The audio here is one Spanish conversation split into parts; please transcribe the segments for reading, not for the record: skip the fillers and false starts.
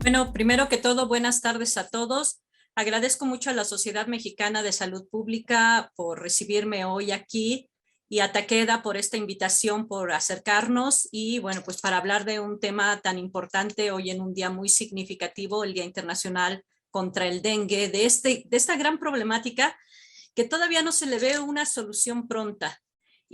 Bueno, primero que todo, buenas tardes a todos. Agradezco mucho a la Sociedad Mexicana de Salud Pública por recibirme hoy aquí y a Takeda por esta invitación, por acercarnos y bueno, pues para hablar de un tema tan importante hoy en un día muy significativo, el Día Internacional contra el Dengue, de esta gran problemática que todavía no se le ve una solución pronta.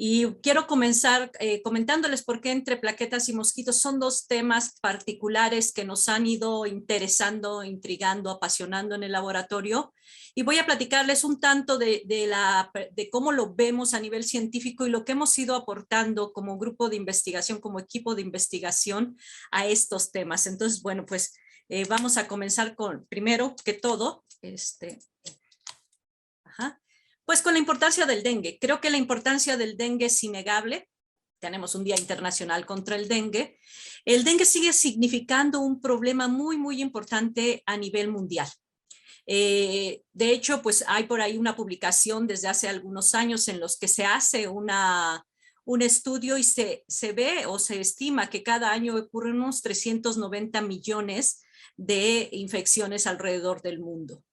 Y quiero comenzar comentándoles por qué entre plaquetas y mosquitos son dos temas particulares que nos han ido interesando, intrigando, apasionando en el laboratorio. Y voy a platicarles un tanto de cómo lo vemos a nivel científico y lo que hemos ido aportando como grupo de investigación, como equipo de investigación a estos temas. Entonces, bueno, pues vamos a comenzar con, primero que todo, ajá. Pues con la importancia del dengue. Creo que la importancia del dengue es innegable. Tenemos un Día Internacional contra el Dengue. El dengue sigue significando un problema muy, muy importante a nivel mundial. De hecho, pues hay por ahí una publicación desde hace algunos años en los que se hace un estudio y se ve o se estima que cada año ocurren unos 390 millones de infecciones alrededor del mundo.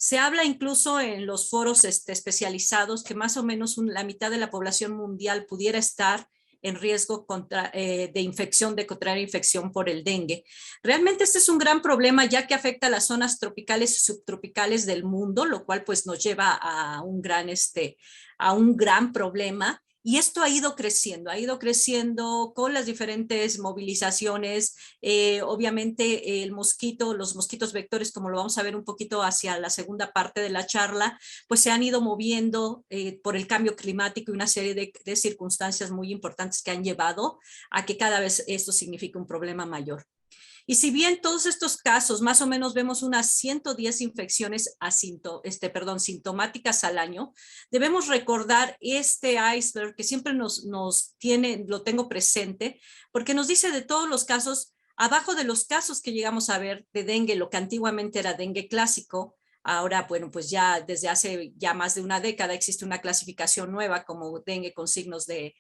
Se habla incluso en los foros especializados que más o menos la mitad de la población mundial pudiera estar en riesgo de infección, de contraer infección por el dengue. Realmente este es un gran problema ya que afecta a las zonas tropicales y subtropicales del mundo, lo cual pues nos lleva a a un gran problema. Y esto ha ido creciendo con las diferentes movilizaciones. Obviamente el mosquito, los mosquitos vectores, como lo vamos a ver un poquito hacia la segunda parte de la charla, pues se han ido moviendo por el cambio climático y una serie de circunstancias muy importantes que han llevado a que cada vez esto signifique un problema mayor. Y si bien todos estos casos, más o menos vemos unas 110 infecciones sintomáticas al año, debemos recordar este iceberg que siempre nos tiene, lo tengo presente, porque nos dice de todos los casos, abajo de los casos que llegamos a ver de dengue, lo que antiguamente era dengue clásico, ahora, bueno, pues ya desde hace ya más de una década existe una clasificación nueva como dengue con signos de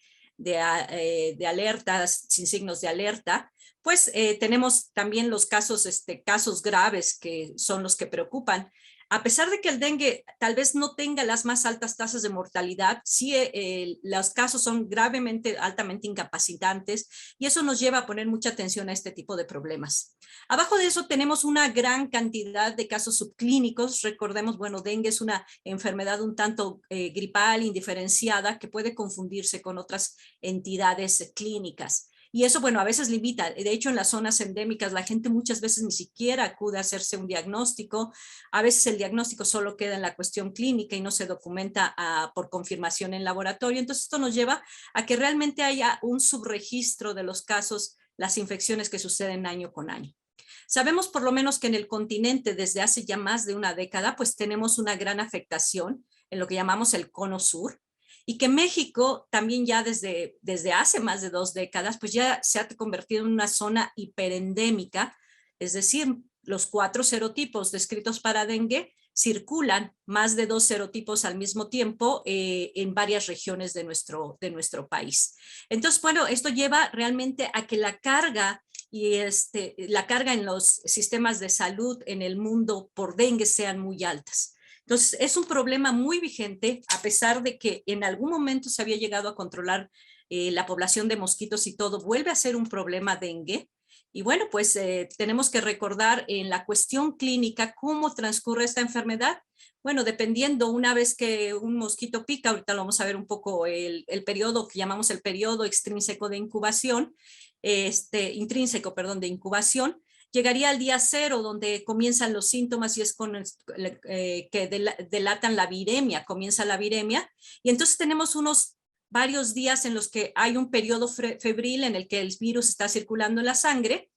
alerta, sin signos de alerta. Pues tenemos también los casos, casos graves que son los que preocupan. A pesar de que el dengue tal vez no tenga las más altas tasas de mortalidad, sí los casos son gravemente, altamente incapacitantes y eso nos lleva a poner mucha atención a este tipo de problemas. Abajo de eso tenemos una gran cantidad de casos subclínicos. Recordemos, bueno, dengue es una enfermedad un tanto gripal, indiferenciada, que puede confundirse con otras entidades clínicas. Y eso, bueno, a veces limita. De hecho, en las zonas endémicas, la gente muchas veces ni siquiera acude a hacerse un diagnóstico. A veces el diagnóstico solo queda en la cuestión clínica y no se documenta por confirmación en laboratorio. Entonces, esto nos lleva a que realmente haya un subregistro de los casos, las infecciones que suceden año con año. Sabemos por lo menos que en el continente desde hace ya más de una década, pues tenemos una gran afectación en lo que llamamos el cono sur, y que México también ya desde hace más de 2 décadas, pues ya se ha convertido en una zona hiperendémica, es decir, los 4 serotipos descritos para dengue circulan más de 2 serotipos al mismo tiempo en varias regiones de nuestro país. Entonces, bueno, esto lleva realmente a que la carga la carga en los sistemas de salud en el mundo por dengue sean muy altas. Entonces, es un problema muy vigente, a pesar de que en algún momento se había llegado a controlar la población de mosquitos y todo, vuelve a ser un problema dengue. Y bueno, pues tenemos que recordar en la cuestión clínica cómo transcurre esta enfermedad. Bueno, dependiendo una vez que un mosquito pica, ahorita lo vamos a ver un poco el periodo que llamamos el periodo extrínseco de incubación, intrínseco, perdón, de incubación, llegaría al día 0, donde comienzan los síntomas y es que delatan la viremia, comienza la viremia, y entonces tenemos unos varios días en los que hay un periodo febril en el que el virus está circulando en la sangre,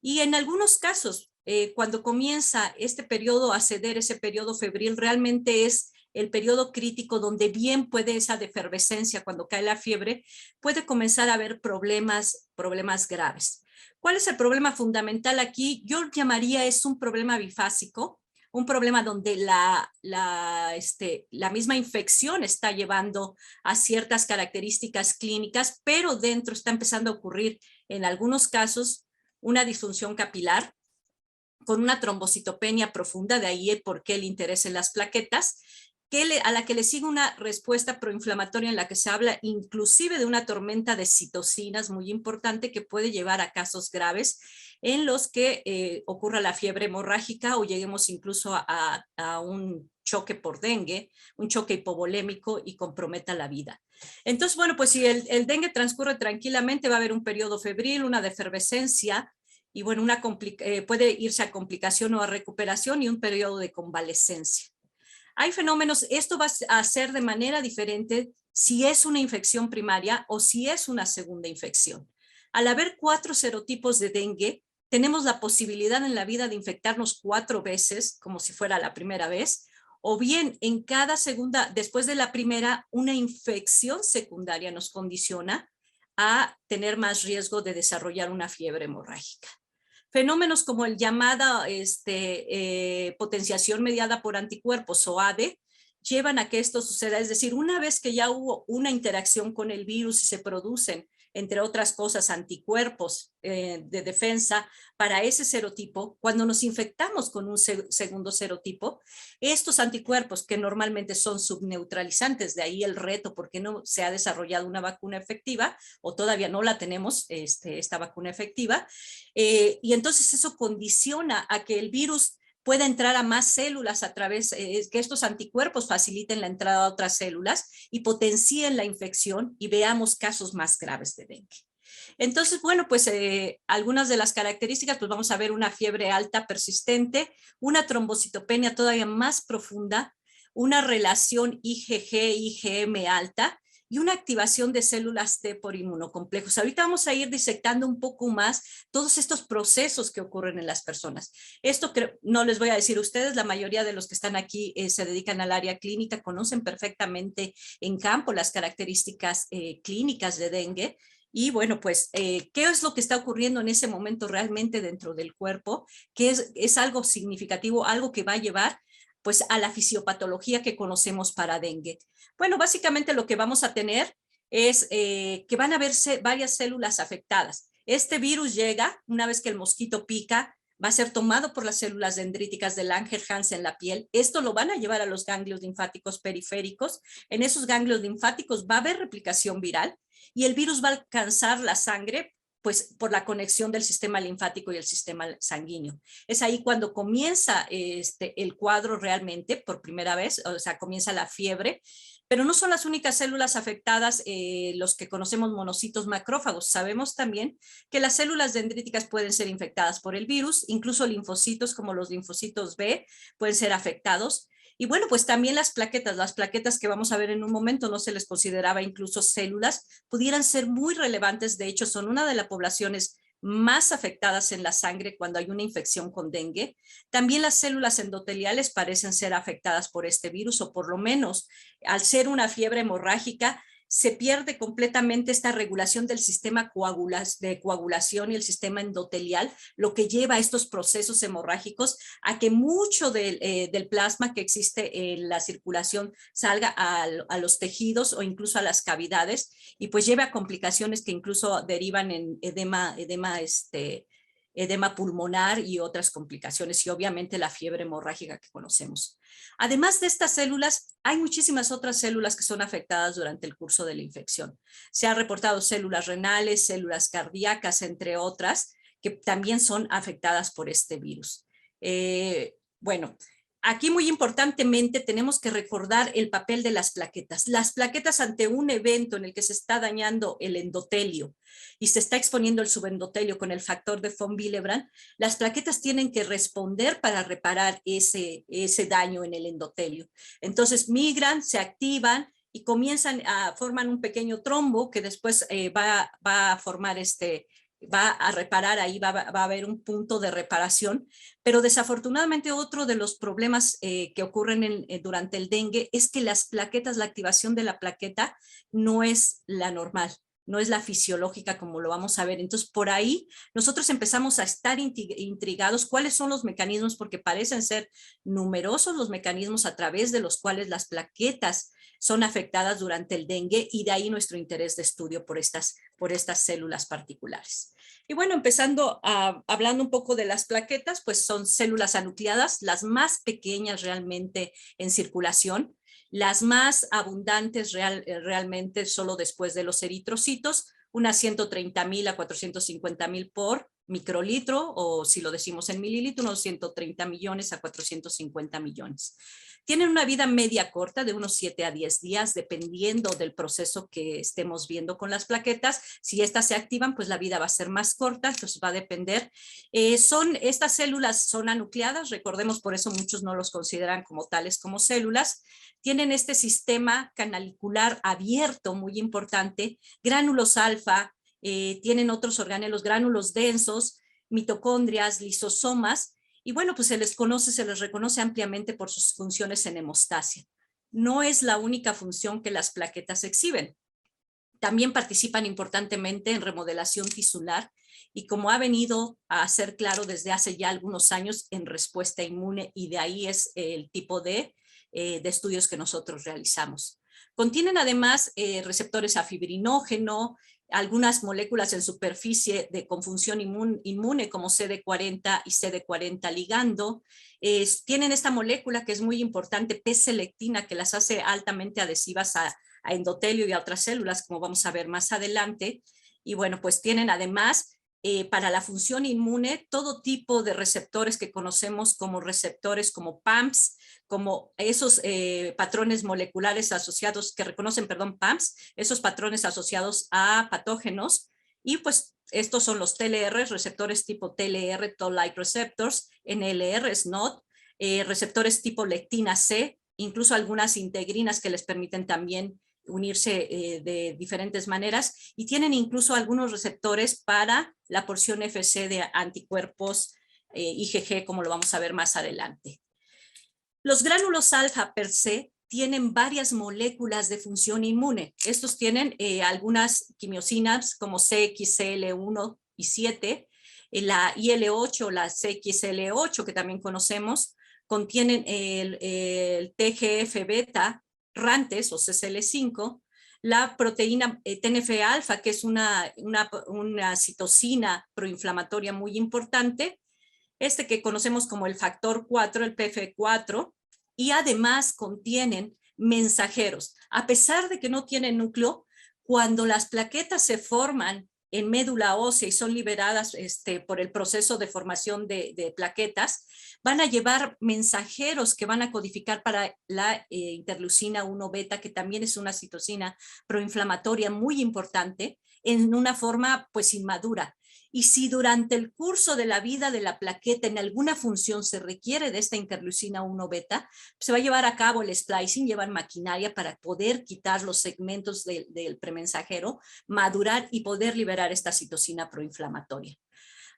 y en algunos casos, cuando comienza este periodo a ceder, ese periodo febril, realmente es el periodo crítico donde bien puede esa efervescencia, cuando cae la fiebre, puede comenzar a haber problemas graves. ¿Cuál es el problema fundamental aquí? Yo llamaría es un problema bifásico, un problema donde la misma infección está llevando a ciertas características clínicas, pero dentro está empezando a ocurrir en algunos casos una disfunción capilar, con una trombocitopenia profunda, de ahí por qué el interés en las plaquetas, a la que le sigue una respuesta proinflamatoria en la que se habla inclusive de una tormenta de citocinas muy importante que puede llevar a casos graves en los que ocurra la fiebre hemorrágica o lleguemos incluso a un choque por dengue, un choque hipovolémico y comprometa la vida. Entonces, bueno, pues si el dengue transcurre tranquilamente, va a haber un periodo febril, una defervescencia, y bueno, puede irse a complicación o a recuperación y un periodo de convalescencia. Hay fenómenos, esto va a ser de manera diferente si es una infección primaria o si es una segunda infección. Al haber 4 serotipos de dengue, tenemos la posibilidad en la vida de infectarnos 4 veces, como si fuera la primera vez, o bien en cada segunda, después de la primera, una infección secundaria nos condiciona a tener más riesgo de desarrollar una fiebre hemorrágica. Fenómenos como el llamada potenciación mediada por anticuerpos o ADE llevan a que esto suceda. Es decir, una vez que ya hubo una interacción con el virus y se producen, entre otras cosas, anticuerpos de defensa para ese serotipo, cuando nos infectamos con un segundo serotipo, estos anticuerpos que normalmente son subneutralizantes, de ahí el reto porque no se ha desarrollado una vacuna efectiva o todavía no la tenemos, esta vacuna efectiva, y entonces eso condiciona a que el virus pueda entrar a más células a través, que estos anticuerpos faciliten la entrada a otras células y potencien la infección y veamos casos más graves de dengue. Entonces, bueno, pues algunas de las características, pues vamos a ver una fiebre alta persistente, una trombocitopenia todavía más profunda, una relación IgG-IgM alta, y una activación de células T por inmunocomplejos. Ahorita vamos a ir disectando un poco más todos estos procesos que ocurren en las personas. Esto no les voy a decir a ustedes, la mayoría de los que están aquí se dedican al área clínica, conocen perfectamente en campo las características clínicas de dengue. Y bueno, pues, ¿qué es lo que está ocurriendo en ese momento realmente dentro del cuerpo? Que es algo significativo, algo que va a llevar pues a la fisiopatología que conocemos para dengue. Bueno, básicamente lo que vamos a tener es que van a verse varias células afectadas. Este virus llega, una vez que el mosquito pica, va a ser tomado por las células dendríticas de Langerhans en la piel. Esto lo van a llevar a los ganglios linfáticos periféricos. En esos ganglios linfáticos va a haber replicación viral y el virus va a alcanzar la sangre pues por la conexión del sistema linfático y el sistema sanguíneo. Es ahí cuando comienza el cuadro realmente por primera vez, o sea, comienza la fiebre, pero no son las únicas células afectadas, los que conocemos monocitos macrófagos. Sabemos también que las células dendríticas pueden ser infectadas por el virus, incluso linfocitos como los linfocitos B pueden ser afectados. Y bueno, pues también las plaquetas que vamos a ver en un momento no se les consideraba incluso células, pudieran ser muy relevantes. De hecho, son una de las poblaciones más afectadas en la sangre cuando hay una infección con dengue. También las células endoteliales parecen ser afectadas por este virus, o por lo menos al ser una fiebre hemorrágica, se pierde completamente esta regulación del sistema de coagulación y el sistema endotelial, lo que lleva a estos procesos hemorrágicos a que mucho del plasma que existe en la circulación salga a los tejidos o incluso a las cavidades, y pues lleve a complicaciones que incluso derivan en edema pulmonar y otras complicaciones, y obviamente la fiebre hemorrágica que conocemos. Además de estas células, hay muchísimas otras células que son afectadas durante el curso de la infección. Se han reportado células renales, células cardíacas, entre otras, que también son afectadas por este virus. Bueno, aquí muy importantemente tenemos que recordar el papel de las plaquetas. Las plaquetas ante un evento en el que se está dañando el endotelio y se está exponiendo el subendotelio con el factor de von Willebrand, las plaquetas tienen que responder para reparar ese daño en el endotelio. Entonces migran, se activan y forman un pequeño trombo que después va a formar va a reparar, ahí va a haber un punto de reparación, pero desafortunadamente otro de los problemas que ocurren durante el dengue es que las plaquetas, la activación de la plaqueta no es la normal. no es la fisiológica como lo vamos a ver. Entonces, por ahí nosotros empezamos a estar intrigados cuáles son los mecanismos, porque parecen ser numerosos los mecanismos a través de los cuales las plaquetas son afectadas durante el dengue, y de ahí nuestro interés de estudio por estas células particulares. Y bueno, hablando un poco de las plaquetas, pues son células anucleadas, las más pequeñas realmente en circulación, las más abundantes realmente solo después de los eritrocitos, unas 130,000 a 450,000 por microlitro, o si lo decimos en mililitro, unos 130 millones a 450 millones. Tienen una vida media corta de unos 7 a 10 días, dependiendo del proceso que estemos viendo con las plaquetas. Si estas se activan, pues la vida va a ser más corta, entonces va a depender. Estas células son anucleadas, recordemos, por eso muchos no los consideran como tales, como células. Tienen este sistema canalicular abierto, muy importante, gránulos alfa, tienen otros organelos, gránulos densos, mitocondrias, lisosomas, y bueno, pues se les reconoce ampliamente por sus funciones en hemostasia. No es la única función que las plaquetas exhiben. También participan importantemente en remodelación tisular y, como ha venido a ser claro desde hace ya algunos años, en respuesta inmune, y de ahí es el tipo de estudios que nosotros realizamos. Contienen además receptores a fibrinógeno, algunas moléculas en superficie con función inmune como CD40 y CD40 ligando. Tienen esta molécula que es muy importante, P-selectina, que las hace altamente adhesivas a endotelio y a otras células, como vamos a ver más adelante. Y bueno, pues tienen además para la función inmune todo tipo de receptores que conocemos como receptores como PAMPs, como esos patrones moleculares asociados, que reconocen, perdón, PAMPs, esos patrones asociados a patógenos. Y pues estos son los TLR, receptores tipo TLR, Toll-like receptors, NLR, SNOT, receptores tipo lectina C, incluso algunas integrinas que les permiten también unirse de diferentes maneras, y tienen incluso algunos receptores para la porción FC de anticuerpos IgG, como lo vamos a ver más adelante. Los gránulos alfa per se tienen varias moléculas de función inmune. Estos tienen algunas quimiosinas como CXCL1 y 7, la IL8, la CXL8 que también conocemos, contienen el TGF-beta, RANTES o CCL5, la proteína TNF-alfa, que es una citosina proinflamatoria muy importante, que conocemos como el factor 4, el PF4, y además contienen mensajeros. A pesar de que no tienen núcleo, cuando las plaquetas se forman en médula ósea y son liberadas por el proceso de formación de plaquetas, van a llevar mensajeros que van a codificar para la interleucina 1 beta, que también es una citosina proinflamatoria muy importante, en una forma pues inmadura. Y si durante el curso de la vida de la plaqueta en alguna función se requiere de esta interleucina 1 beta, se va a llevar a cabo el splicing, llevan maquinaria para poder quitar los segmentos del premensajero, madurar y poder liberar esta citosina proinflamatoria.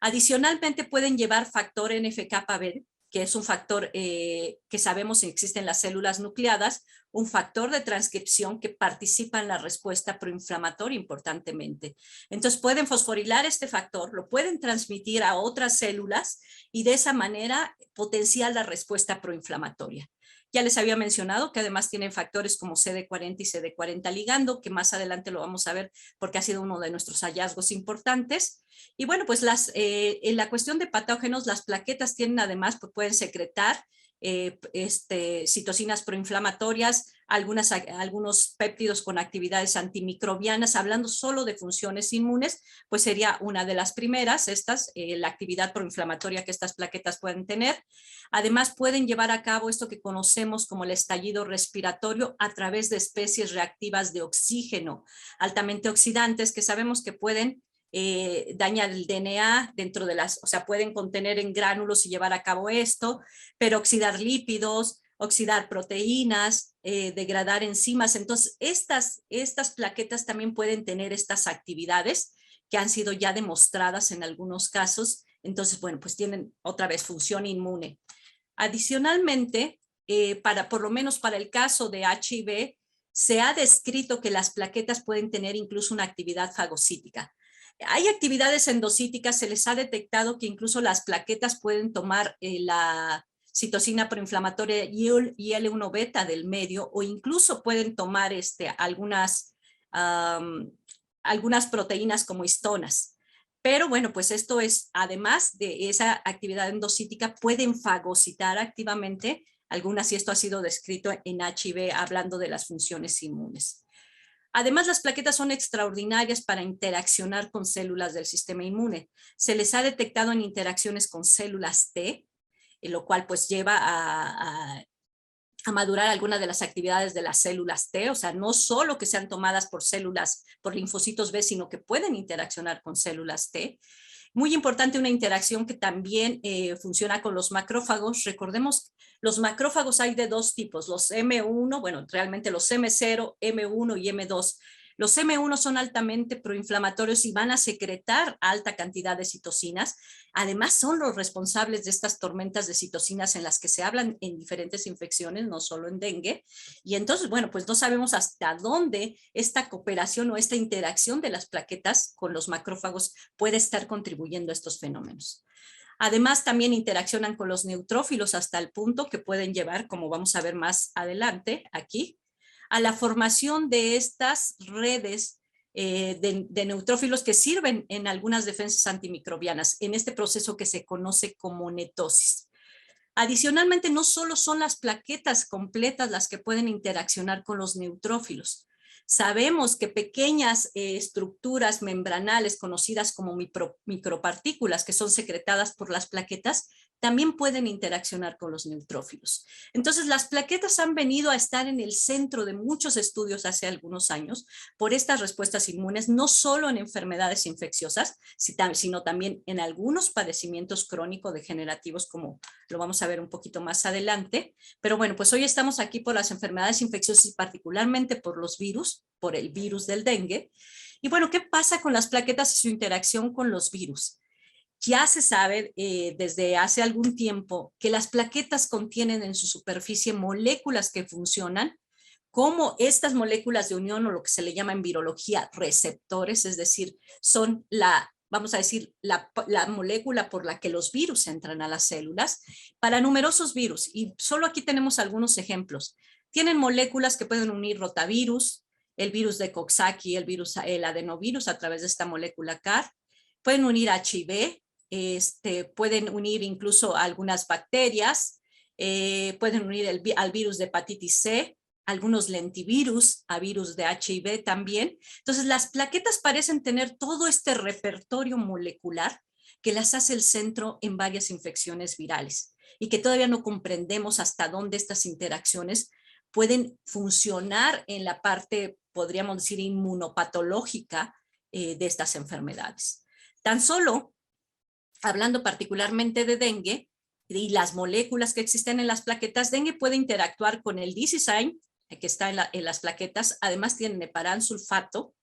Adicionalmente pueden llevar factor NF-κB, que es un factor que sabemos que existe en las células nucleadas, un factor de transcripción que participa en la respuesta proinflamatoria importantemente. Entonces pueden fosforilar este factor, lo pueden transmitir a otras células y de esa manera potenciar la respuesta proinflamatoria. Ya les había mencionado que además tienen factores como CD40 y CD40 ligando, que más adelante lo vamos a ver porque ha sido uno de nuestros hallazgos importantes. Y bueno, pues en la cuestión de patógenos, las plaquetas tienen además, pues pueden secretar citocinas proinflamatorias, algunos péptidos con actividades antimicrobianas. Hablando solo de funciones inmunes, pues sería una de las primeras, la actividad proinflamatoria que estas plaquetas pueden tener. Además, pueden llevar a cabo esto que conocemos como el estallido respiratorio a través de especies reactivas de oxígeno, altamente oxidantes, que sabemos que pueden dañar el DNA dentro de o sea, pueden contener en gránulos y llevar a cabo esto, pero oxidar lípidos, oxidar proteínas, degradar enzimas. Entonces, estas plaquetas también pueden tener estas actividades que han sido ya demostradas en algunos casos. Entonces, bueno, pues tienen otra vez función inmune. Adicionalmente, por lo menos para el caso de HIV, se ha descrito que las plaquetas pueden tener incluso una actividad fagocítica. Hay actividades endocíticas, se les ha detectado que incluso las plaquetas pueden tomar la citocina proinflamatoria y L1 beta del medio, o incluso pueden tomar algunas proteínas como histonas. Pero bueno, pues esto es, además de esa actividad endocítica, pueden fagocitar activamente algunas, y esto ha sido descrito en HIV hablando de las funciones inmunes. Además, las plaquetas son extraordinarias para interaccionar con células del sistema inmune. Se les ha detectado en interacciones con células T, lo cual pues lleva a madurar algunas de las actividades de las células T, o sea, no solo que sean tomadas por células, por linfocitos B, sino que pueden interaccionar con células T. Muy importante, una interacción que también funciona con los macrófagos. Recordemos, los macrófagos hay de dos tipos, los M1, bueno, realmente los M0, M1 y M2. Los M1 son altamente proinflamatorios y van a secretar alta cantidad de citocinas. Además, son los responsables de estas tormentas de citocinas en las que se hablan en diferentes infecciones, no solo en dengue. Y entonces, bueno, pues no sabemos hasta dónde esta cooperación o esta interacción de las plaquetas con los macrófagos puede estar contribuyendo a estos fenómenos. Además, también interaccionan con los neutrófilos hasta el punto que pueden llevar, como vamos a ver más adelante aquí, a la formación de estas redes de neutrófilos que sirven en algunas defensas antimicrobianas en este proceso que se conoce como netosis. Adicionalmente, no solo son las plaquetas completas las que pueden interaccionar con los neutrófilos. Sabemos que pequeñas estructuras membranales conocidas como micropartículas que son secretadas por las plaquetas también pueden interaccionar con los neutrófilos. Entonces, las plaquetas han venido a estar en el centro de muchos estudios hace algunos años por estas respuestas inmunes, no solo en enfermedades infecciosas, sino también en algunos padecimientos crónico-degenerativos, como lo vamos a ver un poquito más adelante. Pero bueno, pues hoy estamos aquí por las enfermedades infecciosas y particularmente por los virus, por el virus del dengue. Y bueno, ¿qué pasa con las plaquetas y su interacción con los virus? Ya se sabe desde hace algún tiempo que las plaquetas contienen en su superficie moléculas que funcionan como estas moléculas de unión, o lo que se le llama en virología receptores, es decir, son vamos a decir, la molécula por la que los virus entran a las células para numerosos virus. Y solo aquí tenemos algunos ejemplos. Tienen moléculas que pueden unir rotavirus, el virus de Coxsackie, el adenovirus a través de esta molécula CAR. Pueden unir HIV, pueden unir incluso algunas bacterias, pueden unir al virus de hepatitis C, algunos lentivirus, a virus de HIV también. Entonces, las plaquetas parecen tener todo este repertorio molecular que las hace el centro en varias infecciones virales y que todavía no comprendemos hasta dónde estas interacciones pueden funcionar en la parte, podríamos decir, inmunopatológica de estas enfermedades. Tan solo, hablando particularmente de dengue y las moléculas que existen en las plaquetas, dengue puede interactuar con el D-cysteine, que está en las plaquetas. Además tienen heparan sulfato,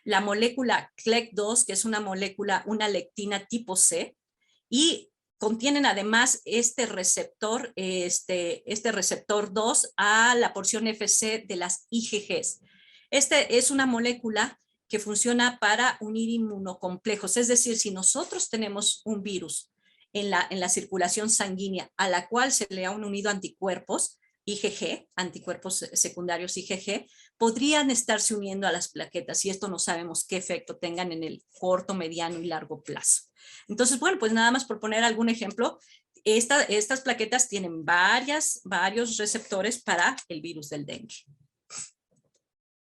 la molécula CLEC2, que es una molécula, una lectina tipo C, y contienen además este receptor 2 a la porción FC de las IgGs. Es una molécula que funciona para unir inmunocomplejos, es decir, si nosotros tenemos un virus en la circulación sanguínea a la cual se le han unido anticuerpos, IgG, anticuerpos secundarios IgG, podrían estarse uniendo a las plaquetas y esto no sabemos qué efecto tengan en el corto, mediano y largo plazo. Entonces, bueno, pues nada más por poner algún ejemplo, estas plaquetas tienen varios receptores para el virus del dengue.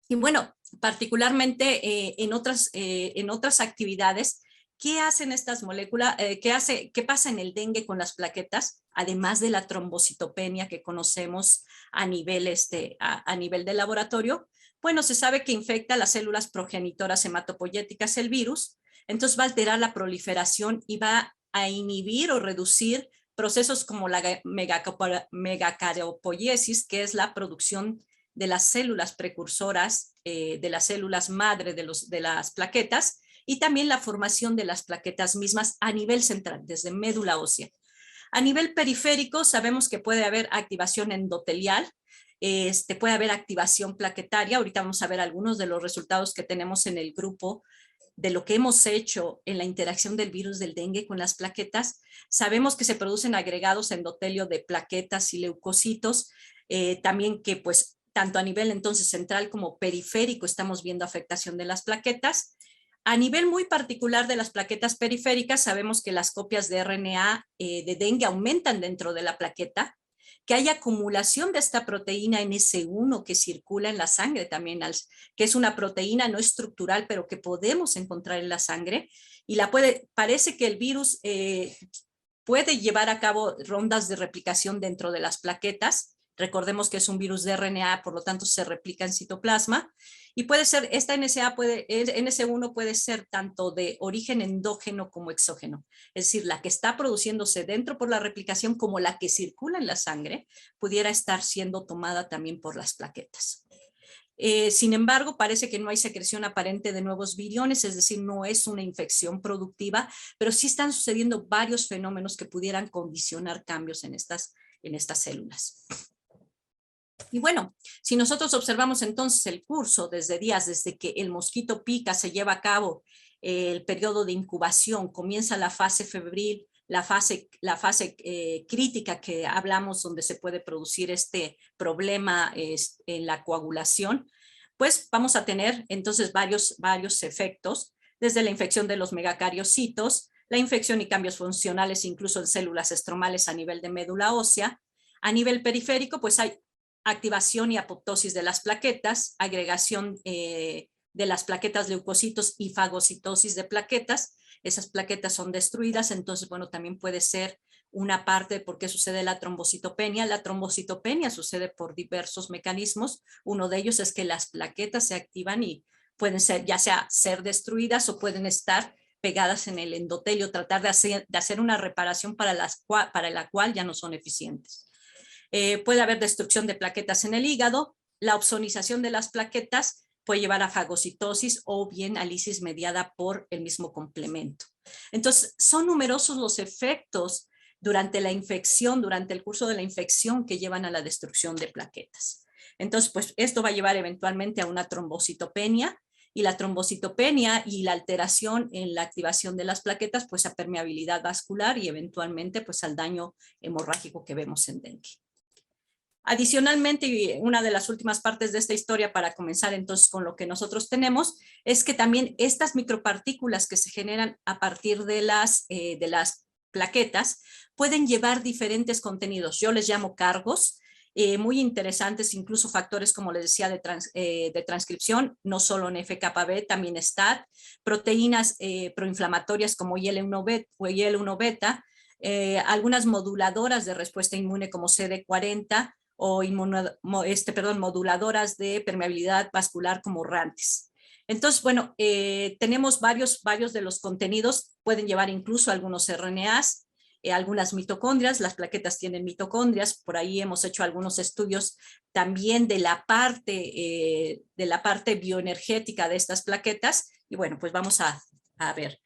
Y bueno, particularmente en otras actividades, ¿qué hacen estas moléculas? ¿Qué pasa en el dengue con las plaquetas? Además de la trombocitopenia que conocemos a nivel de laboratorio, bueno, se sabe que infecta las células progenitoras hematopoyéticas el virus, entonces va a alterar la proliferación y va a inhibir o reducir procesos como la megacariopoiesis, que es la producción de las células precursoras, de las células madre de las plaquetas, y también la formación de las plaquetas mismas a nivel central, desde médula ósea. A nivel periférico sabemos que puede haber activación endotelial, puede haber activación plaquetaria. Ahorita vamos a ver algunos de los resultados que tenemos en el grupo de lo que hemos hecho en la interacción del virus del dengue con las plaquetas. Sabemos que se producen agregados endotelio de plaquetas y leucocitos, también que pues tanto a nivel entonces central como periférico estamos viendo afectación de las plaquetas. A nivel muy particular de las plaquetas periféricas, sabemos que las copias de RNA de dengue aumentan dentro de la plaqueta, que hay acumulación de esta proteína NS1 que circula en la sangre también, que es una proteína no estructural, pero que podemos encontrar en la sangre, y parece que el virus puede llevar a cabo rondas de replicación dentro de las plaquetas. Recordemos que es un virus de RNA, por lo tanto se replica en citoplasma, y puede ser, esta NS1 puede ser tanto de origen endógeno como exógeno, es decir, la que está produciéndose dentro por la replicación como la que circula en la sangre pudiera estar siendo tomada también por las plaquetas. Sin embargo, parece que no hay secreción aparente de nuevos viriones, es decir, no es una infección productiva, pero sí están sucediendo varios fenómenos que pudieran condicionar cambios en estas células. Y bueno, si nosotros observamos entonces el curso desde que el mosquito pica, se lleva a cabo el periodo de incubación, comienza la fase febril, la fase crítica que hablamos, donde se puede producir este problema en la coagulación, pues vamos a tener entonces varios efectos, desde la infección de los megacariocitos, la infección y cambios funcionales incluso en células estromales a nivel de médula ósea. A nivel periférico, pues hay activación y apoptosis de las plaquetas, agregación de las plaquetas leucocitos y fagocitosis de plaquetas. Esas plaquetas son destruidas, entonces, bueno, también puede ser una parte de por qué sucede la trombocitopenia. La trombocitopenia sucede por diversos mecanismos. Uno de ellos es que las plaquetas se activan y pueden ser, ya sea ser destruidas o pueden estar pegadas en el endotelio, tratar de hacer una reparación para la cual ya no son eficientes. Puede haber destrucción de plaquetas en el hígado, la opsonización de las plaquetas puede llevar a fagocitosis o bien a lisis mediada por el mismo complemento. Entonces, son numerosos los efectos durante la infección, durante el curso de la infección, que llevan a la destrucción de plaquetas. Entonces, pues esto va a llevar eventualmente a una trombocitopenia, y la trombocitopenia y la alteración en la activación de las plaquetas, pues a permeabilidad vascular y eventualmente pues al daño hemorrágico que vemos en dengue. Adicionalmente, una de las últimas partes de esta historia para comenzar entonces con lo que nosotros tenemos, es que también estas micropartículas que se generan a partir de las plaquetas pueden llevar diferentes contenidos. Yo les llamo cargos, muy interesantes, incluso factores, como les decía, de transcripción, no solo en FKB, también STAT, proteínas proinflamatorias como IL-1 beta, algunas moduladoras de respuesta inmune como CD40, o moduladoras de permeabilidad vascular como RANTES. Entonces, bueno, tenemos varios de los contenidos, pueden llevar incluso algunos RNAs, algunas mitocondrias, las plaquetas tienen mitocondrias, por ahí hemos hecho algunos estudios también de la parte bioenergética de estas plaquetas, y bueno, pues vamos a ver.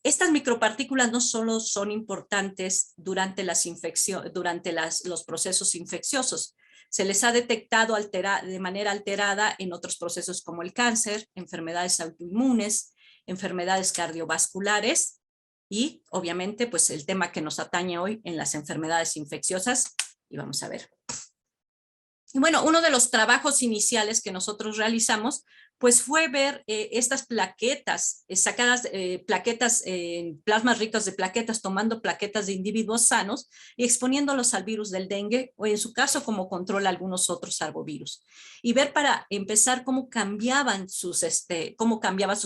Estas micropartículas no solo son importantes durante los procesos infecciosos, se les ha detectado de manera alterada en otros procesos como el cáncer, enfermedades autoinmunes, enfermedades cardiovasculares y obviamente pues el tema que nos atañe hoy en las enfermedades infecciosas, y vamos a ver. Y bueno, uno de los trabajos iniciales que nosotros realizamos pues fue ver estas plaquetas, plaquetas, plasmas ricos de plaquetas, tomando plaquetas de individuos sanos y exponiéndolos al virus del dengue, o en su caso como control a algunos otros arbovirus. Y ver para empezar cómo cambiaban sus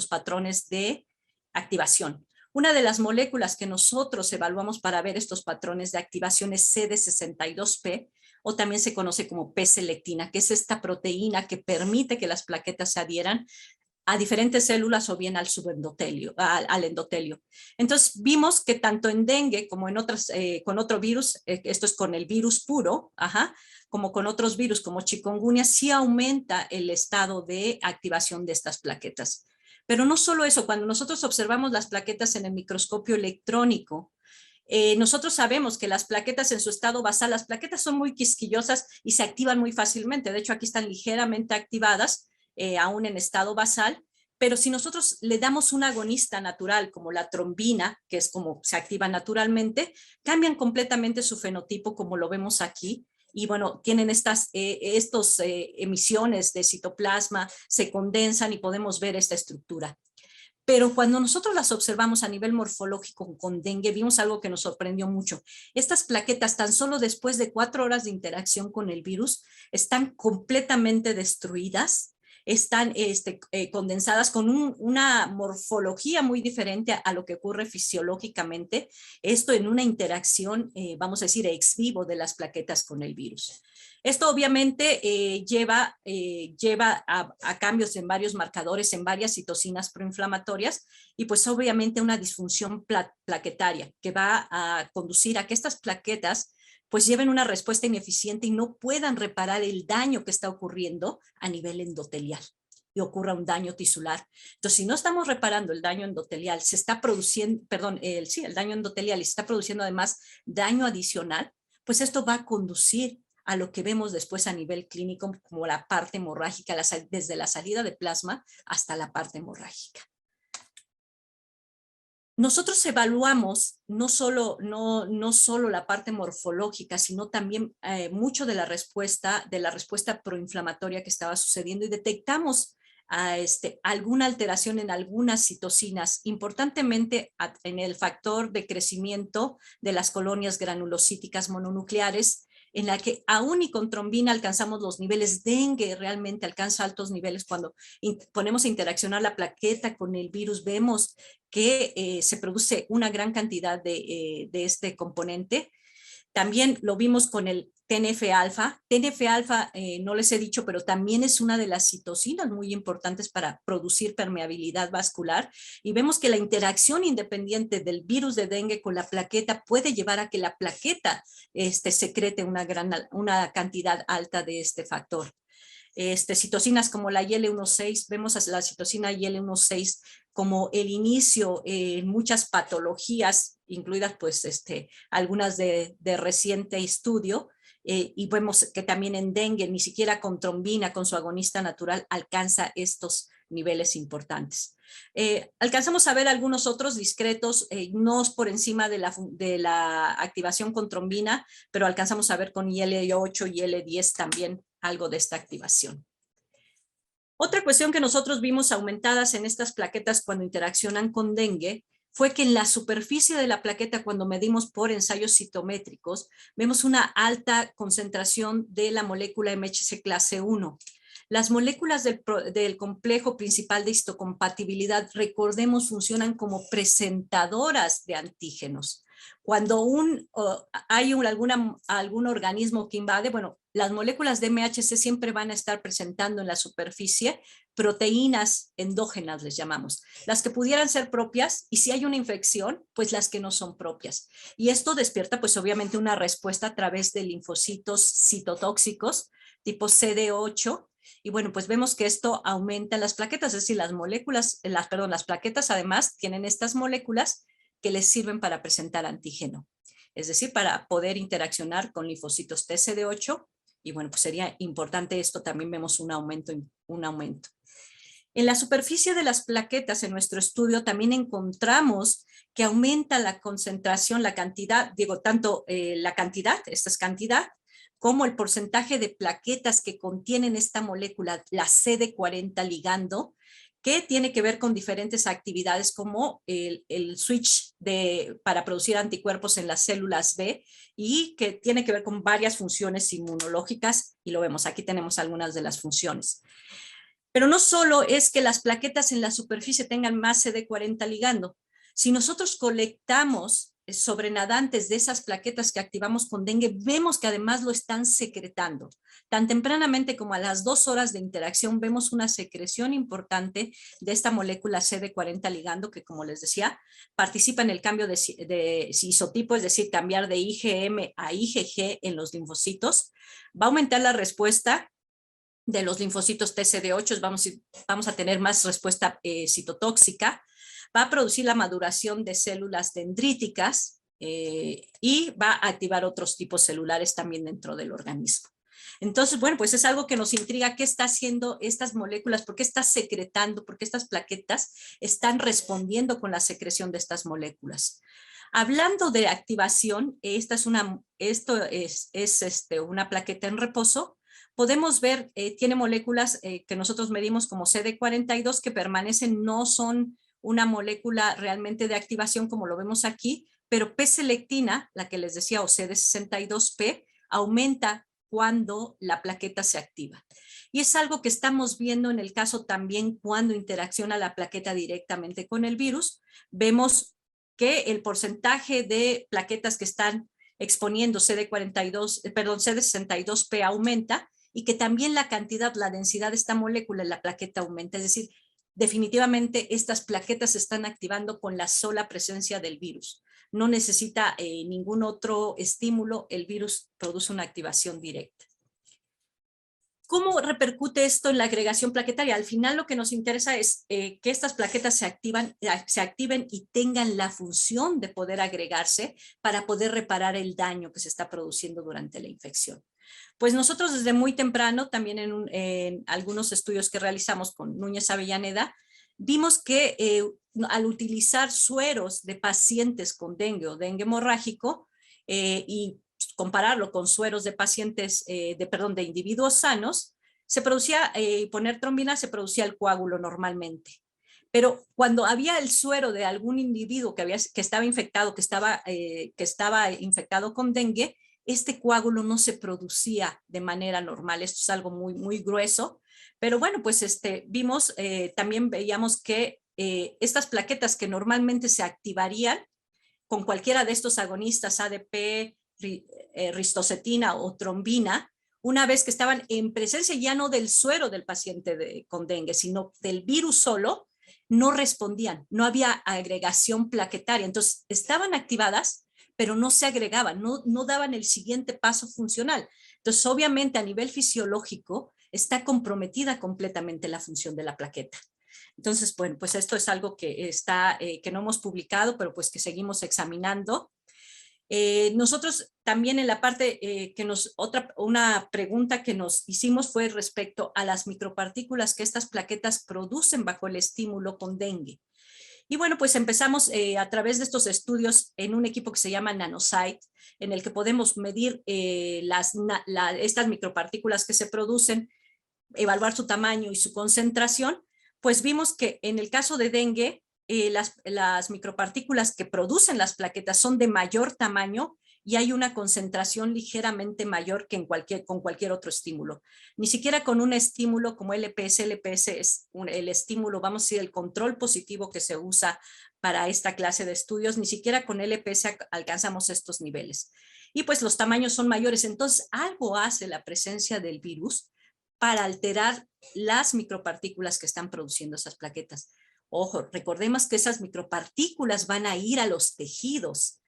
patrones de activación. Una de las moléculas que nosotros evaluamos para ver estos patrones de activación es CD62P, o también se conoce como P-selectina, que es esta proteína que permite que las plaquetas se adhieran a diferentes células o bien al subendotelio, al endotelio. Entonces vimos que tanto en dengue como en otras, con otro virus, esto es con el virus puro, como con otros virus como chikungunya, sí aumenta el estado de activación de estas plaquetas. Pero no solo eso, cuando nosotros observamos las plaquetas en el microscopio electrónico, Nosotros sabemos que las plaquetas en su estado basal, las plaquetas son muy quisquillosas y se activan muy fácilmente. De hecho, aquí están ligeramente activadas, aún en estado basal. Pero si nosotros le damos un agonista natural como la trombina, que es como se activa naturalmente, cambian completamente su fenotipo como lo vemos aquí. Y bueno, tienen estas emisiones de citoplasma, se condensan y podemos ver esta estructura. Pero cuando nosotros las observamos a nivel morfológico con dengue, vimos algo que nos sorprendió mucho. Estas plaquetas, tan solo después de 4 horas de interacción con el virus, están completamente destruidas, están condensadas con una morfología muy diferente a lo que ocurre fisiológicamente. Esto en una interacción, vamos a decir, ex vivo de las plaquetas con el virus. Esto obviamente lleva a cambios en varios marcadores, en varias citocinas proinflamatorias y pues obviamente una disfunción plaquetaria que va a conducir a que estas plaquetas pues lleven una respuesta ineficiente y no puedan reparar el daño que está ocurriendo a nivel endotelial y ocurra un daño tisular. Entonces, si no estamos reparando el daño endotelial, se está produciendo, perdón, el daño endotelial y se está produciendo además daño adicional, pues esto va a conducir a lo que vemos después a nivel clínico como la parte hemorrágica, desde la salida de plasma hasta la parte hemorrágica. Nosotros evaluamos no solo la parte morfológica, sino también mucho de la respuesta proinflamatoria que estaba sucediendo y detectamos alguna alteración en algunas citocinas, importantemente en el factor de crecimiento de las colonias granulocíticas mononucleares, en la que aún y con trombina alcanzamos los niveles. Dengue realmente alcanza altos niveles cuando ponemos a interaccionar la plaqueta con el virus, vemos que se produce una gran cantidad de este componente. También lo vimos con el TNF-alfa. TNF-alfa, no les he dicho, pero también es una de las citocinas muy importantes para producir permeabilidad vascular. Y vemos que la interacción independiente del virus de dengue con la plaqueta puede llevar a que la plaqueta secrete una cantidad alta de este factor. Citocinas como la IL-1,6, vemos a la citocina IL-1,6 como el inicio en muchas patologías, incluidas pues algunas de reciente estudio, y vemos que también en dengue, ni siquiera con trombina, con su agonista natural, alcanza estos niveles importantes. Alcanzamos a ver algunos otros discretos, no por encima de la activación con trombina, pero alcanzamos a ver con IL-8 y IL-10 también algo de esta activación. Otra cuestión que nosotros vimos aumentadas en estas plaquetas cuando interaccionan con dengue fue que en la superficie de la plaqueta, cuando medimos por ensayos citométricos, vemos una alta concentración de la molécula MHC clase 1. Las moléculas del complejo principal de histocompatibilidad, recordemos, funcionan como presentadoras de antígenos. Cuando hay algún organismo que invade, bueno, las moléculas de MHC siempre van a estar presentando en la superficie proteínas endógenas, les llamamos, las que pudieran ser propias, y si hay una infección, pues las que no son propias. Y esto despierta pues obviamente una respuesta a través de linfocitos citotóxicos tipo CD8, y bueno, pues vemos que esto aumenta las plaquetas, es decir, las plaquetas además tienen estas moléculas que les sirven para presentar antígeno, es decir, para poder interaccionar con linfocitos TCD8, y bueno, pues sería importante esto, también vemos un aumento. En la superficie de las plaquetas, en nuestro estudio, también encontramos que aumenta la concentración, la cantidad, tanto la cantidad, esta es cantidad, como el porcentaje de plaquetas que contienen esta molécula, la CD40 ligando, que tiene que ver con diferentes actividades como el switch para producir anticuerpos en las células B, y que tiene que ver con varias funciones inmunológicas, y lo vemos, aquí tenemos algunas de las funciones. Pero no solo es que las plaquetas en la superficie tengan más CD40 ligando. Si nosotros colectamos sobrenadantes de esas plaquetas que activamos con dengue, vemos que además lo están secretando. Tan tempranamente como a las 2 horas de interacción vemos una secreción importante de esta molécula CD40 ligando que, como les decía, participa en el cambio de isotipo, es decir, cambiar de IgM a IgG en los linfocitos. Va a aumentar la respuesta de los linfocitos TCD8, vamos a tener más respuesta citotóxica, va a producir la maduración de células dendríticas, y va a activar otros tipos celulares también dentro del organismo. Entonces, bueno, pues es algo que nos intriga. ¿Qué está haciendo estas moléculas? ¿Por qué está secretando? ¿Por qué estas plaquetas están respondiendo con la secreción de estas moléculas? Hablando de activación, esto es una plaqueta en reposo. Podemos ver, tiene moléculas que nosotros medimos como CD42 que permanecen, no son una molécula realmente de activación como lo vemos aquí, pero P-selectina, la que les decía, o CD62P, aumenta cuando la plaqueta se activa. Y es algo que estamos viendo en el caso también cuando interacciona la plaqueta directamente con el virus. Vemos que el porcentaje de plaquetas que están exponiendo CD62P aumenta y que también la cantidad, la densidad de esta molécula en la plaqueta aumenta. Es decir, definitivamente estas plaquetas se están activando con la sola presencia del virus. No necesita ningún otro estímulo, el virus produce una activación directa. ¿Cómo repercute esto en la agregación plaquetaria? Al final lo que nos interesa es que estas plaquetas se activen y tengan la función de poder agregarse para poder reparar el daño que se está produciendo durante la infección. Pues nosotros desde muy temprano, también en algunos estudios que realizamos con Núñez Avellaneda, vimos que al utilizar sueros de pacientes con dengue o dengue hemorrágico y compararlo con sueros de pacientes, de individuos sanos, se producía, poner trombina, se producía el coágulo normalmente. Pero cuando había el suero de algún individuo que estaba infectado, que estaba infectado con dengue, este coágulo no se producía de manera normal. Esto es algo muy, muy grueso. Pero bueno, pues vimos, también veíamos que estas plaquetas que normalmente se activarían con cualquiera de estos agonistas ADP, ristocetina o trombina, una vez que estaban en presencia ya no del suero del paciente con dengue, sino del virus solo, no respondían, no había agregación plaquetaria. Entonces estaban activadas, pero no se agregaban, no daban el siguiente paso funcional. Entonces, obviamente, a nivel fisiológico, está comprometida completamente la función de la plaqueta. Entonces, bueno, pues esto es algo que que no hemos publicado, pero pues que seguimos examinando. Nosotros también en la parte una pregunta que nos hicimos fue respecto a las micropartículas que estas plaquetas producen bajo el estímulo con dengue. Y bueno, pues empezamos a través de estos estudios en un equipo que se llama NanoSite, en el que podemos medir estas micropartículas que se producen, evaluar su tamaño y su concentración. Pues vimos que en el caso de dengue, las micropartículas que producen las plaquetas son de mayor tamaño y hay una concentración ligeramente mayor que con cualquier otro estímulo. Ni siquiera con un estímulo como LPS. LPS es el estímulo, vamos a decir, el control positivo que se usa para esta clase de estudios, ni siquiera con LPS alcanzamos estos niveles. Y pues los tamaños son mayores. Entonces, algo hace la presencia del virus para alterar las micropartículas que están produciendo esas plaquetas. Ojo, recordemos que esas micropartículas van a ir a los tejidos,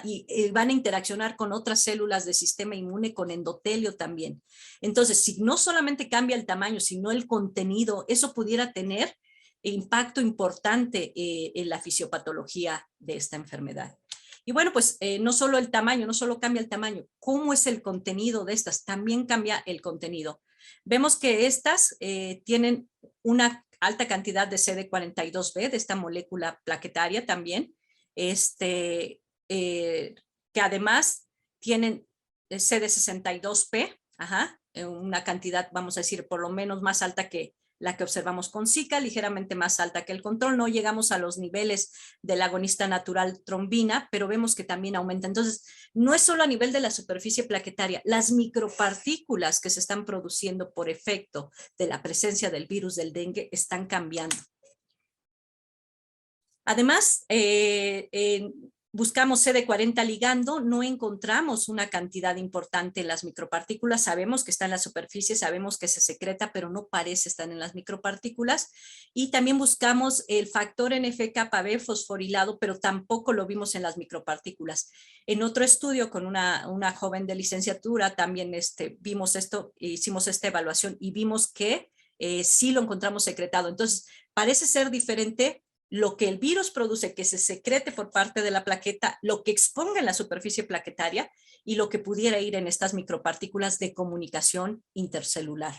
y van a interaccionar con otras células del sistema inmune, con endotelio también. Entonces, si no solamente cambia el tamaño, sino el contenido, eso pudiera tener impacto importante en la fisiopatología de esta enfermedad. Y bueno, pues no solo el tamaño, no solo cambia el tamaño, ¿cómo es el contenido de estas? También cambia el contenido. Vemos que estas tienen una alta cantidad de CD42B, de esta molécula plaquetaria también, que además tienen CD62P, una cantidad, vamos a decir, por lo menos más alta que la que observamos con Zika, ligeramente más alta que el control. No llegamos a los niveles del agonista natural trombina, pero vemos que también aumenta. Entonces, no es solo a nivel de la superficie plaquetaria, las micropartículas que se están produciendo por efecto de la presencia del virus del dengue están cambiando. Además, buscamos CD40 ligando, no encontramos una cantidad importante en las micropartículas, sabemos que está en la superficie, sabemos que se secreta, pero no parece estar en las micropartículas. Y también buscamos el factor NF-κB fosforilado, pero tampoco lo vimos en las micropartículas. En otro estudio con una joven de licenciatura también vimos esto, hicimos esta evaluación y vimos que sí lo encontramos secretado. Entonces, parece ser diferente, lo que el virus produce, que se secrete por parte de la plaqueta, lo que exponga en la superficie plaquetaria y lo que pudiera ir en estas micropartículas de comunicación intercelular.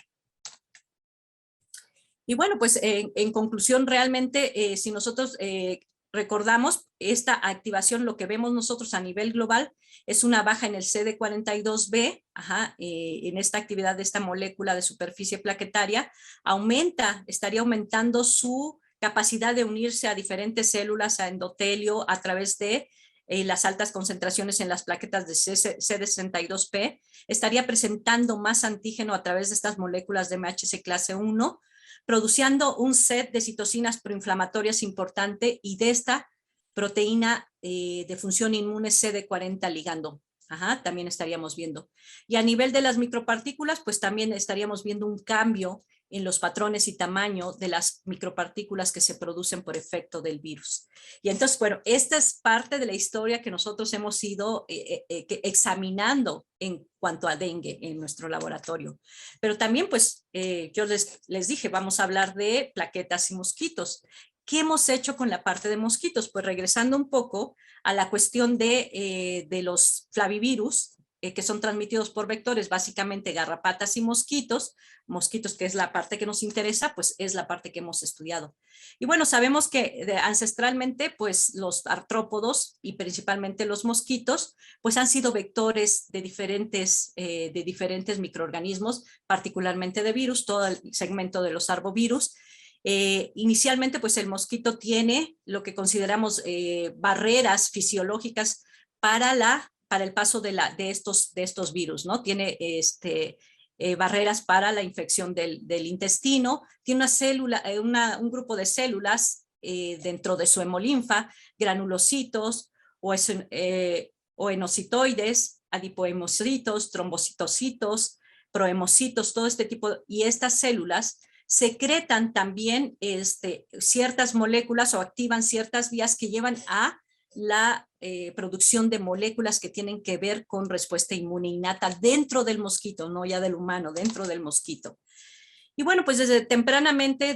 Y bueno, pues en conclusión, realmente, si nosotros recordamos esta activación, lo que vemos nosotros a nivel global es una baja en el CD42B, en esta actividad de esta molécula de superficie plaquetaria, estaría aumentando su capacidad de unirse a diferentes células, a endotelio, a través de las altas concentraciones en las plaquetas de CD62P, estaría presentando más antígeno a través de estas moléculas de MHC clase 1, produciendo un set de citocinas proinflamatorias importante y de esta proteína de función inmune CD40 ligando. También estaríamos viendo. Y a nivel de las micropartículas, pues también estaríamos viendo un cambio en los patrones y tamaño de las micropartículas que se producen por efecto del virus. Y entonces, bueno, esta es parte de la historia que nosotros hemos ido examinando en cuanto a dengue en nuestro laboratorio. Pero también, pues, yo les dije, vamos a hablar de plaquetas y mosquitos. ¿Qué hemos hecho con la parte de mosquitos? Pues regresando un poco a la cuestión de los flavivirus, que son transmitidos por vectores, básicamente garrapatas y mosquitos, que es la parte que nos interesa, pues es la parte que hemos estudiado. Y bueno, sabemos que ancestralmente, pues los artrópodos y principalmente los mosquitos, pues han sido vectores de diferentes microorganismos, particularmente de virus, todo el segmento de los arbovirus. Inicialmente, pues el mosquito tiene lo que consideramos barreras fisiológicas para el paso de estos virus, ¿no? Tiene barreras para la infección del intestino, tiene un grupo de células dentro de su hemolinfa, granulocitos o enocitoides, adipohemocitos, trombocitocitos, prohemocitos, todo este tipo, y estas células secretan también ciertas moléculas o activan ciertas vías que llevan a la producción de moléculas que tienen que ver con respuesta inmune innata dentro del mosquito, no ya del humano, dentro del mosquito. Y bueno, pues desde tempranamente,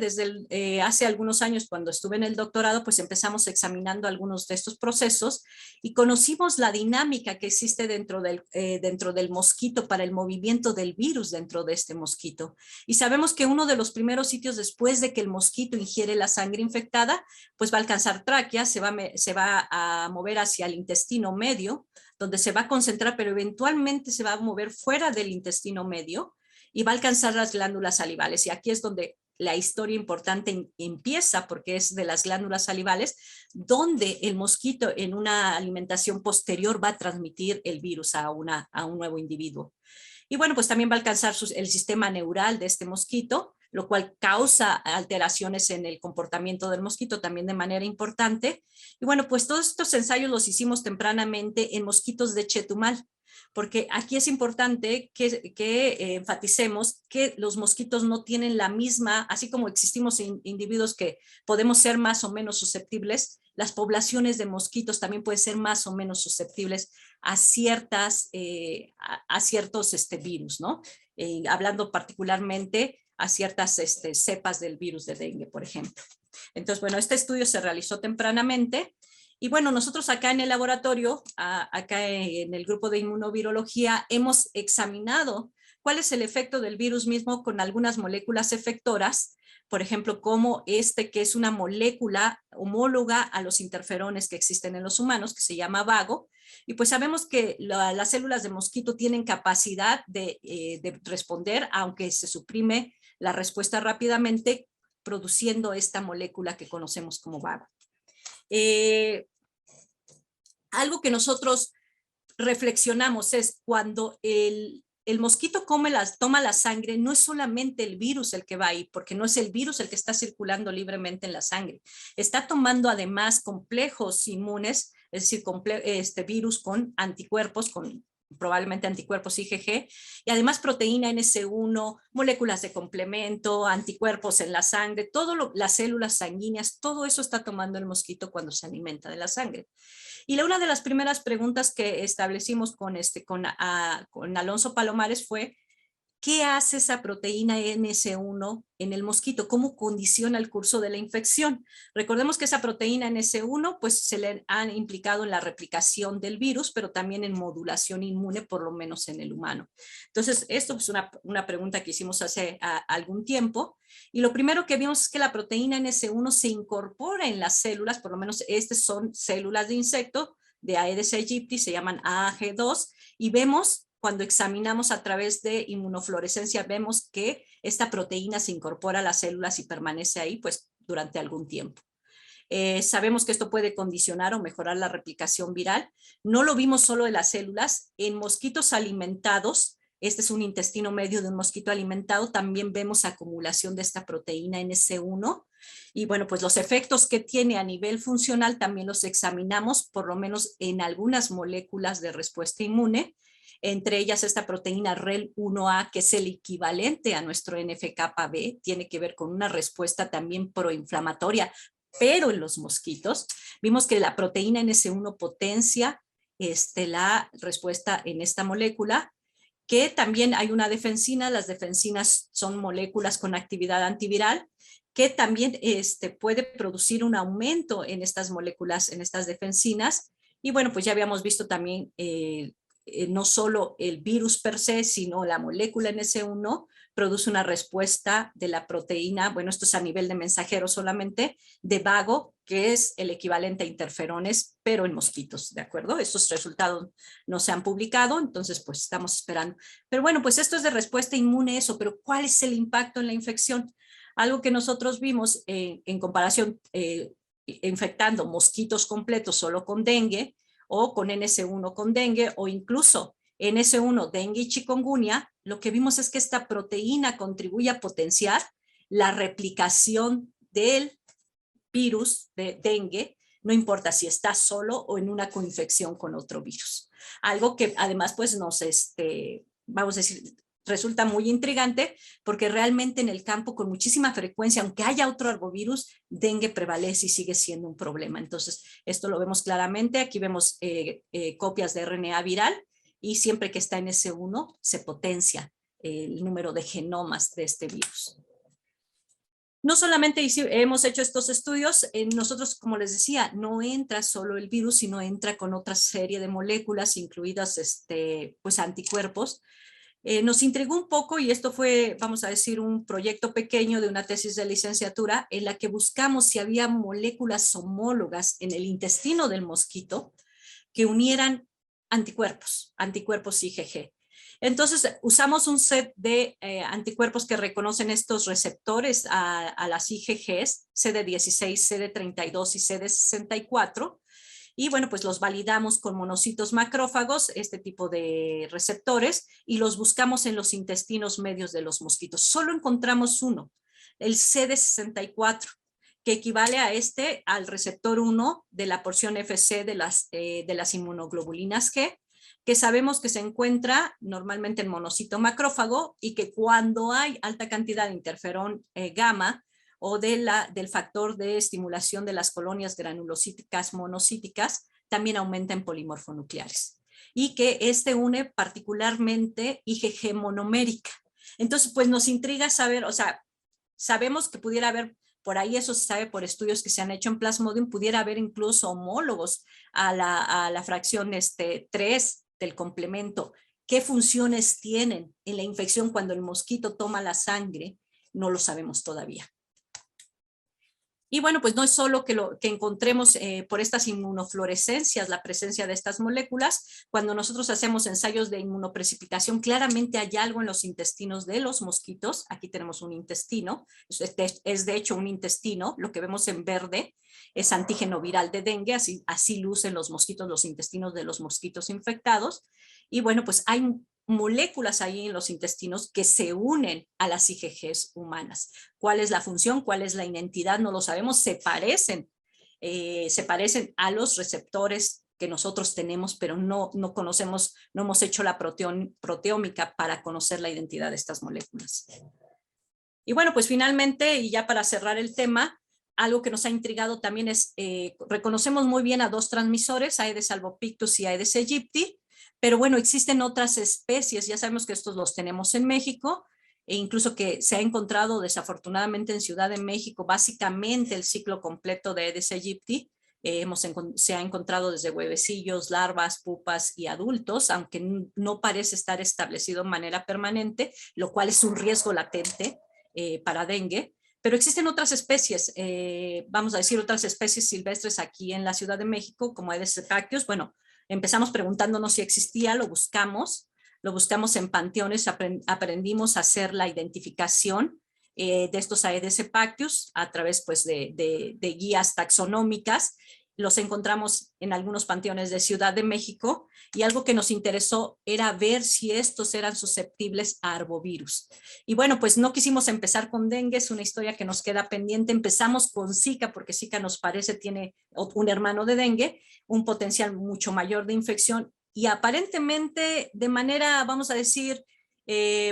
hace algunos años cuando estuve en el doctorado, pues empezamos examinando algunos de estos procesos y conocimos la dinámica que existe dentro del mosquito para el movimiento del virus dentro de este mosquito. Y sabemos que uno de los primeros sitios después de que el mosquito ingiere la sangre infectada, pues va a alcanzar tráquea, se va a mover hacia el intestino medio, donde se va a concentrar, pero eventualmente se va a mover fuera del intestino medio y va a alcanzar las glándulas salivales. Y aquí es donde la historia importante empieza, porque es de las glándulas salivales, donde el mosquito en una alimentación posterior va a transmitir el virus a un nuevo individuo. Y bueno, pues también va a alcanzar el sistema neural de este mosquito, lo cual causa alteraciones en el comportamiento del mosquito también de manera importante. Y bueno, pues todos estos ensayos los hicimos tempranamente en mosquitos de Chetumal, porque aquí es importante que enfaticemos que los mosquitos no tienen la misma, así como existimos individuos que podemos ser más o menos susceptibles, las poblaciones de mosquitos también pueden ser más o menos susceptibles a ciertos virus, ¿no? Hablando particularmente a ciertas cepas del virus de dengue, por ejemplo. Entonces, bueno, este estudio se realizó tempranamente. Y bueno, nosotros acá en el laboratorio, acá en el grupo de inmunovirología, hemos examinado cuál es el efecto del virus mismo con algunas moléculas efectoras, por ejemplo, como que es una molécula homóloga a los interferones que existen en los humanos, que se llama vago, y pues sabemos que las células de mosquito tienen capacidad de responder, aunque se suprime la respuesta rápidamente, produciendo esta molécula que conocemos como vago. Algo que nosotros reflexionamos es cuando el mosquito toma la sangre, no es solamente el virus el que va ahí, porque no es el virus el que está circulando libremente en la sangre. Está tomando además complejos inmunes, es decir, virus con anticuerpos, con probablemente anticuerpos IgG, y además proteína NS1, moléculas de complemento, anticuerpos en la sangre, las células sanguíneas, todo eso está tomando el mosquito cuando se alimenta de la sangre. Y una de las primeras preguntas que establecimos con Alonso Palomares fue, ¿qué hace esa proteína NS1 en el mosquito? ¿Cómo condiciona el curso de la infección? Recordemos que esa proteína NS1 pues se le han implicado en la replicación del virus, pero también en modulación inmune, por lo menos en el humano. Entonces, esto es una pregunta que hicimos hace algún tiempo, y lo primero que vimos es que la proteína NS1 se incorpora en las células, por lo menos estas son células de insecto, de Aedes aegypti, se llaman AAG2, y vemos cuando examinamos a través de inmunofluorescencia, vemos que esta proteína se incorpora a las células y permanece ahí pues durante algún tiempo. Sabemos que esto puede condicionar o mejorar la replicación viral. No lo vimos solo en las células, en mosquitos alimentados, este es un intestino medio de un mosquito alimentado, también vemos acumulación de esta proteína NS1, y bueno, pues los efectos que tiene a nivel funcional también los examinamos, por lo menos en algunas moléculas de respuesta inmune, entre ellas esta proteína REL1A, que es el equivalente a nuestro NF-κB, tiene que ver con una respuesta también proinflamatoria, pero en los mosquitos. Vimos que la proteína NS1 potencia la respuesta en esta molécula, que también hay una defensina, las defensinas son moléculas con actividad antiviral, que también puede producir un aumento en estas moléculas, en estas defensinas, y bueno, pues ya habíamos visto también no solo el virus per se, sino la molécula NS1 produce una respuesta de la proteína, bueno, esto es a nivel de mensajero solamente, de vago, que es el equivalente a interferones, pero en mosquitos, ¿de acuerdo? Estos resultados no se han publicado, entonces pues estamos esperando. Pero bueno, pues esto es de respuesta inmune eso, pero ¿cuál es el impacto en la infección? Algo que nosotros vimos en comparación infectando mosquitos completos solo con dengue, o con NS1 con dengue, o incluso NS1 dengue y chikungunya, lo que vimos es que esta proteína contribuye a potenciar la replicación del virus de dengue, no importa si está solo o en una coinfección con otro virus. Algo que además pues nos, vamos a decir, resulta muy intrigante, porque realmente en el campo con muchísima frecuencia, aunque haya otro arbovirus, dengue prevalece y sigue siendo un problema. Entonces, esto lo vemos claramente. Aquí vemos copias de RNA viral, y siempre que está en S1 se potencia el número de genomas de este virus. No solamente hemos hecho estos estudios, nosotros, como les decía, no entra solo el virus, sino entra con otra serie de moléculas, incluidas pues anticuerpos. Nos intrigó un poco, y esto fue, vamos a decir, un proyecto pequeño de una tesis de licenciatura en la que buscamos si había moléculas homólogas en el intestino del mosquito que unieran anticuerpos IgG. Entonces usamos un set de anticuerpos que reconocen estos receptores a las IgGs, CD16, CD32 y CD64, y bueno, pues los validamos con monocitos macrófagos, este tipo de receptores, y los buscamos en los intestinos medios de los mosquitos. Solo encontramos uno, el CD64, que equivale a al receptor 1 de la porción FC de las inmunoglobulinas G, que sabemos que se encuentra normalmente en monocito macrófago, y que cuando hay alta cantidad de interferón gamma, o del factor de estimulación de las colonias granulocíticas monocíticas, también aumenta en polimorfonucleares. Y que une particularmente IgG monomérica. Entonces, pues nos intriga saber, o sea, sabemos que pudiera haber, por ahí eso se sabe por estudios que se han hecho en Plasmodium, pudiera haber incluso homólogos a la fracción 3 del complemento. ¿Qué funciones tienen en la infección cuando el mosquito toma la sangre? No lo sabemos todavía. Y bueno, pues no es solo que encontremos por estas inmunofluorescencias la presencia de estas moléculas. Cuando nosotros hacemos ensayos de inmunoprecipitación, claramente hay algo en los intestinos de los mosquitos. Aquí tenemos un intestino, es de hecho un intestino, lo que vemos en verde es antígeno viral de dengue, así lucen los mosquitos, los intestinos de los mosquitos infectados. Y bueno, pues hay moléculas ahí en los intestinos que se unen a las IgGs humanas. ¿Cuál es la función? ¿Cuál es la identidad? No lo sabemos. Se parecen a los receptores que nosotros tenemos, pero no conocemos, no hemos hecho la proteómica para conocer la identidad de estas moléculas. Y bueno, pues finalmente, y ya para cerrar el tema, algo que nos ha intrigado también es, reconocemos muy bien a dos transmisores, Aedes albopictus y Aedes aegypti, Pero bueno, existen otras especies, ya sabemos que estos los tenemos en México, e incluso que se ha encontrado desafortunadamente en Ciudad de México, básicamente el ciclo completo de Aedes aegypti. Se ha encontrado desde huevecillos, larvas, pupas y adultos, aunque no parece estar establecido de manera permanente, lo cual es un riesgo latente para dengue. Pero existen otras especies, vamos a decir otras especies silvestres aquí en la Ciudad de México, como Aedes aegypti. Bueno, empezamos preguntándonos si existía, lo buscamos en panteones, aprendimos a hacer la identificación de estos Aedes aegypti a través pues, de guías taxonómicas. Los encontramos en algunos panteones de Ciudad de México y algo que nos interesó era ver si estos eran susceptibles a arbovirus. Y bueno, pues no quisimos empezar con dengue, es una historia que nos queda pendiente. Empezamos con Zika porque Zika nos parece tiene un hermano de dengue, un potencial mucho mayor de infección y aparentemente de manera, vamos a decir,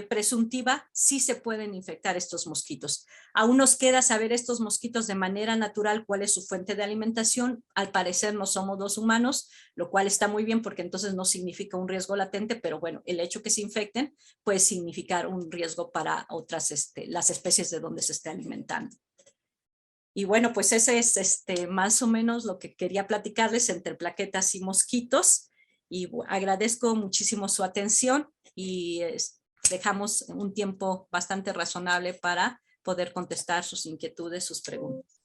presuntiva, sí se pueden infectar estos mosquitos. Aún nos queda saber estos mosquitos de manera natural cuál es su fuente de alimentación. Al parecer no somos los humanos, lo cual está muy bien porque entonces no significa un riesgo latente, pero bueno, el hecho que se infecten puede significar un riesgo para otras, las especies de donde se esté alimentando. Y bueno, pues ese es más o menos lo que quería platicarles entre plaquetas y mosquitos. Y agradezco muchísimo su atención y dejamos un tiempo bastante razonable para poder contestar sus inquietudes, sus preguntas.